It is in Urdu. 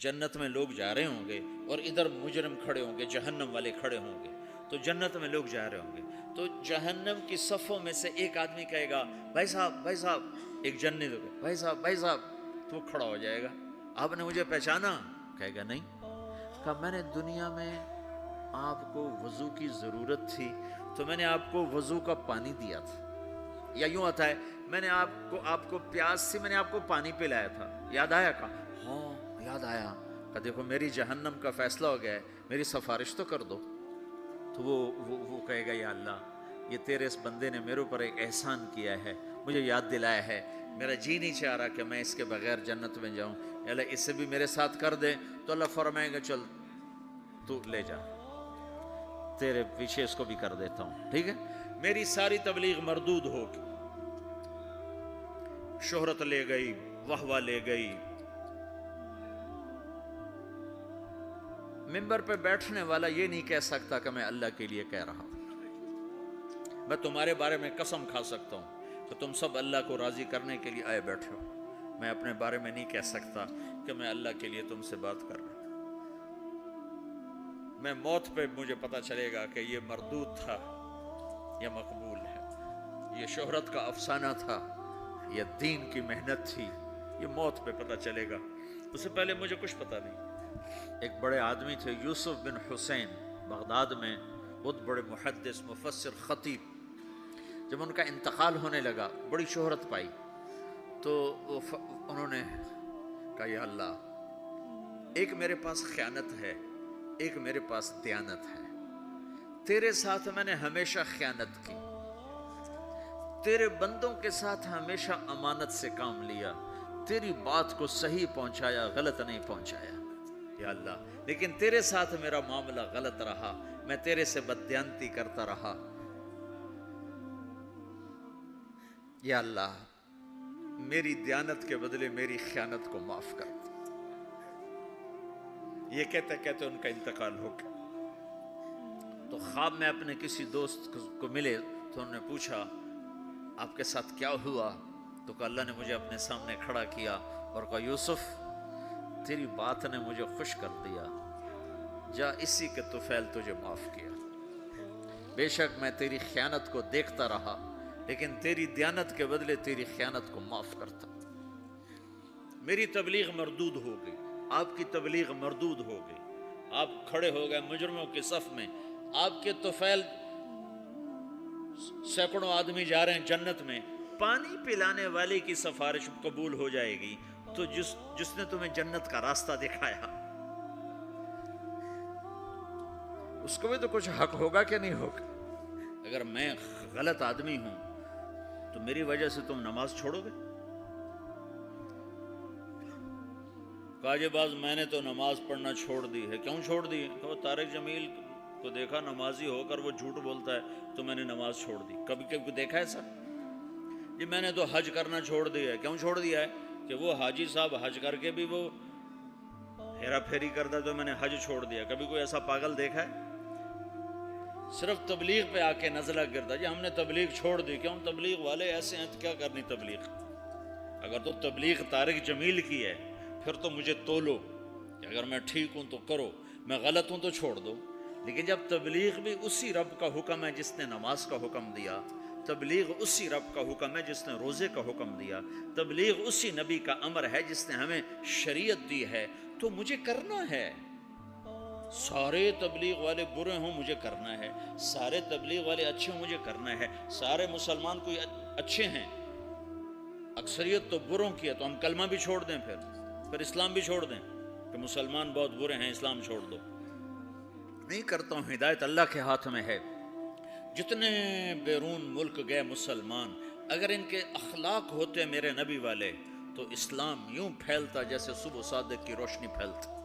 جنت میں لوگ جا رہے ہوں گے اور ادھر مجرم کھڑے ہوں گے، جہنم والے کھڑے ہوں گے، تو جنت میں لوگ جا رہے ہوں گے، تو جہنم کی صفوں میں سے ایک آدمی کہے گا بھائی صاحب، ایک جنت ہوگا بھائی صاحب، تو کھڑا ہو جائے گا، آپ نے مجھے پہچانا؟ کہے گا نہیں۔ کہا میں نے دنیا میں آپ کو وضو کی ضرورت تھی تو میں نے آپ کو وضو کا پانی دیا تھا، یا یوں آتا ہے میں نے آپ کو پیاس سے میں نے آپ کو پانی پلایا تھا، یاد آیا؟ کہا ہاں یاد آیا۔ کہا دیکھو میری جہنم کا فیصلہ ہو گیا ہے، میری سفارش تو کر دو۔ تو وہ کہے گا یا اللہ یہ تیرے اس بندے نے میرے اوپر ایک احسان کیا ہے، مجھے یاد دلایا ہے، میرا جی نہیں چاہ رہا کہ میں اس کے بغیر جنت میں جاؤں، اللہ اسے بھی میرے ساتھ کر دے۔ تو اللہ فرمائے گا چل تو لے جا، تیرے پیچھے اس کو بھی کر دیتا ہوں، ٹھیک ہے۔ میری ساری تبلیغ مردود ہوگی، شہرت لے گئی، واہ لے گئی، ممبر پہ بیٹھنے والا یہ نہیں کہہ سکتا کہ میں اللہ کے لیے کہہ رہا ہوں۔ میں تمہارے بارے میں قسم کھا سکتا ہوں کہ تم سب اللہ کو راضی کرنے کے لیے آئے بیٹھے ہو، میں اپنے بارے میں نہیں کہہ سکتا کہ میں اللہ کے لیے تم سے بات کر رہا ہوں۔ میں موت پہ مجھے پتا چلے گا کہ یہ مردود تھا یا مقبول ہے، یہ شہرت کا افسانہ تھا یا دین کی محنت تھی، یہ موت پہ پتا چلے گا، اس سے پہلے مجھے کچھ پتا نہیں۔ ایک بڑے آدمی تھے یوسف بن حسین، بغداد میں بہت بڑے محدث، مفسر، خطیب۔ جب ان کا انتقال ہونے لگا بڑی شہرت پائی، تو انہوں نے کہا یا اللہ ایک میرے پاس خیانت ہے، ایک میرے پاس دیانت ہے، تیرے ساتھ میں نے ہمیشہ خیانت کی، تیرے بندوں کے ساتھ ہمیشہ امانت سے کام لیا، تیری بات کو صحیح پہنچایا، غلط نہیں پہنچایا یا اللہ، لیکن تیرے ساتھ میرا معاملہ غلط رہا، میں تیرے سے بددیانتی کرتا رہا، یا اللہ میری دیانت کے بدلے میری خیانت کو معاف کر دے۔ یہ کہتے کہتے ان کا انتقال ہو گیا۔ تو خواب میں اپنے کسی دوست کو ملے تو انہوں نے پوچھا آپ کے ساتھ کیا ہوا؟ تو کہا اللہ نے مجھے اپنے سامنے کھڑا کیا اور کہا یوسف تیری بات نے مجھے خوش کر دیا، جا اسی کے طفیل تجھے معاف کیا، بے شک میں تیری خیانت کو دیکھتا رہا لیکن تیری دیانت کے بدلے تیری خیانت کو معاف کرتا۔ میری تبلیغ مردود ہو گئی، آپ کی تبلیغ مردود ہو گئی، آپ کھڑے ہو گئے مجرموں کے صف میں، آپ کے طفیل سینکڑوں آدمی جا رہے ہیں جنت میں، پانی پلانے والے کی سفارش قبول ہو جائے گی تو جس نے تمہیں جنت کا راستہ دکھایا اس کو بھی تو کچھ حق ہوگا کہ نہیں ہوگا؟ اگر میں غلط آدمی ہوں تو میری وجہ سے تم نماز چھوڑو گے؟ کاجے باز میں نے تو نماز پڑھنا چھوڑ دی ہے۔ کیوں چھوڑ دی ہے؟ کہ وہ طارق جمیل کو دیکھا نمازی ہو کر وہ جھوٹ بولتا ہے تو میں نے نماز چھوڑ دی۔ کبھی کبھی دیکھا ہے سر؟ جی میں نے تو حج کرنا چھوڑ دیا ہے۔ کیوں چھوڑ دیا ہے؟ کہ وہ حاجی صاحب حج کر کے بھی وہ ہیرا پھیری کرتا تو میں نے حج چھوڑ دیا۔ کبھی کوئی ایسا پاگل دیکھا ہے؟ صرف تبلیغ پہ آ کے نزلہ گرتا جی ہم نے تبلیغ چھوڑ دی۔ کیوں؟ تبلیغ والے ایسے ہیں تو کیا کرنی تبلیغ؟ اگر تو تبلیغ طارق جمیل کی ہے پھر تو مجھے تولو کہ اگر میں ٹھیک ہوں تو کرو، میں غلط ہوں تو چھوڑ دو۔ لیکن جب تبلیغ بھی اسی رب کا حکم ہے جس نے نماز کا حکم دیا، تبلیغ اسی رب کا حکم ہے جس نے روزے کا حکم دیا، تبلیغ اسی نبی کا امر ہے جس نے ہمیں شریعت دی ہے، تو مجھے کرنا ہے۔ سارے تبلیغ والے برے ہوں مجھے کرنا ہے، سارے تبلیغ والے اچھے ہوں مجھے کرنا ہے، سارے مسلمان کوئی اچھے ہیں، اکثریت تو بروں کی ہے تو ہم کلمہ بھی چھوڑ دیں، پھر اسلام بھی چھوڑ دیں کہ مسلمان بہت برے ہیں اسلام چھوڑ دو؟ نہیں کرتا ہوں، ہدایت اللہ کے ہاتھ میں ہے۔ جتنے بیرون ملک گئے مسلمان، اگر ان کے اخلاق ہوتے میرے نبی والے تو اسلام یوں پھیلتا جیسے صبح صادق کی روشنی پھیلتی۔